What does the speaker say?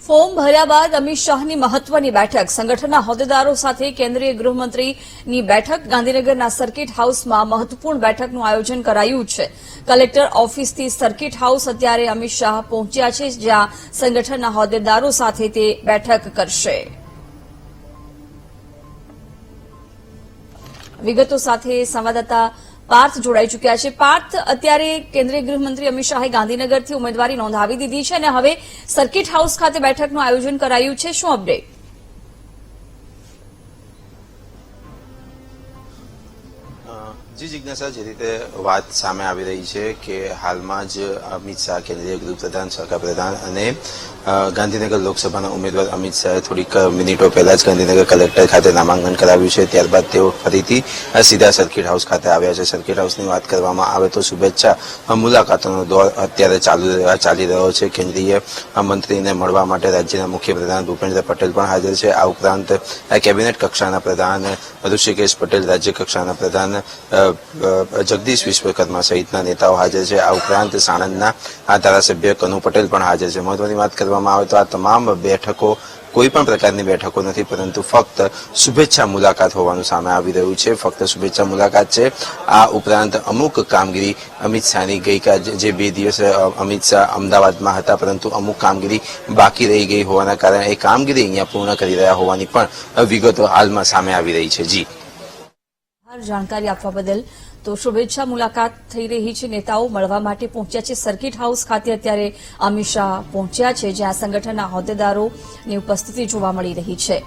Form ભર્યા બાદ અમિત શાહની મહત્વની બેઠક સંગઠનના હોદ્દેદારો સાથે કેન્દ્રીય ગૃહમંત્રીની બેઠક ગાંધીનગરના સર્કિટ હાઉસમાં મહત્વપૂર્ણ બેઠકનું આયોજન કરાયું છે। કલેક્ટર ઓફિસથી સર્કિટ હાઉસ અત્યારે અમિત શાહ પહોંચ્યા છે, જ્યાં સંગઠનના હોદ્દેદારો સાથે તે બેઠક કરશે। વિગતો સાથે સંવાદદાતા પાર્થ જોડાઈ ચૂક્યા છે। પાર્થ, અત્યારે કેન્દ્રીય ગૃહમંત્રી અમિત શાહે ગાંધીનગરથી ઉમેદવારી નોંધાવી દીધી છે અને હવે સર્કિટ હાઉસ ખાતે બેઠકનું આયોજન કરાયું છે। શું અપડેટ? જી જિજ્ઞાસા, જે રીતે વાત સામે આવી રહી છે કે હાલમાં જ અમિત શાહ, કેન્દ્રીય ગૃહપ્રધાન, સહકાર પ્રધાન અને ગાંધીનગર લોકસભાના ઉમેદવાર અમિત શાહે થોડીક મિનિટો પહેલા જ ગાંધીનગર કલેક્ટર ખાતે નામાંકન કરાવ્યું છે। ત્યારબાદ તેઓ ફરીથી સીધા સર્કિટ હાઉસ ખાતે આવ્યા છે। સર્કિટ હાઉસની વાત કરવામાં આવે તો શુભેચ્છા મુલાકાતોનો દોર અત્યારે ચાલી રહ્યો છે। કેન્દ્રીય મંત્રીને મળવા માટે રાજ્યના મુખ્યપ્રધાન ભૂપેન્દ્ર પટેલ પણ હાજર છે। આ ઉપરાંત કેબિનેટ કક્ષાના પ્રધાન ઋષિકેશ પટેલ, રાજ્ય કક્ષાના પ્રધાન જગદીશ વિશ્વકર્મા સહિતના નેતાઓ હાજર છે। આ ઉપરાંત સાણંદના ધારાસભ્ય કનુ પટેલ પણ હાજર છે। મહત્વની વાત કરવામાં આવે તો આ તમામ બેઠકો કોઈ પણ પ્રકારની બેઠકો નથી, પરંતુ ફક્ત શુભેચ્છા મુલાકાત હોવાનું સામે આવી રહ્યું છે। ફક્ત શુભેચ્છા મુલાકાત છે। આ ઉપરાંત અમુક કામગીરી અમિત શાહની ગઈકાલે જે 2 દિવસ અમિત શાહ અમદાવાદમાં હતા, પરંતુ અમુક કામગીરી બાકી રહી ગઈ હોવાના કારણે એ કામગીરી અહીંયા પૂર્ણ કરી રહ્યા હોવાની પણ વિગતો હાલમાં સામે આવી રહી છે। જી જાણકારી આપવા બદલ। તો શુભેચ્છા મુલાકાત થઈ રહી છે, નેતાઓ મળવા માટે પહોંચ્યા છે। સર્કિટ હાઉસ ખાતે અત્યારે અમિત શાહ પહોંચ્યા છે, જ્યાં સંગઠનના હોદ્દેદારોની ઉપસ્થિતિ જોવા મળી રહી છે।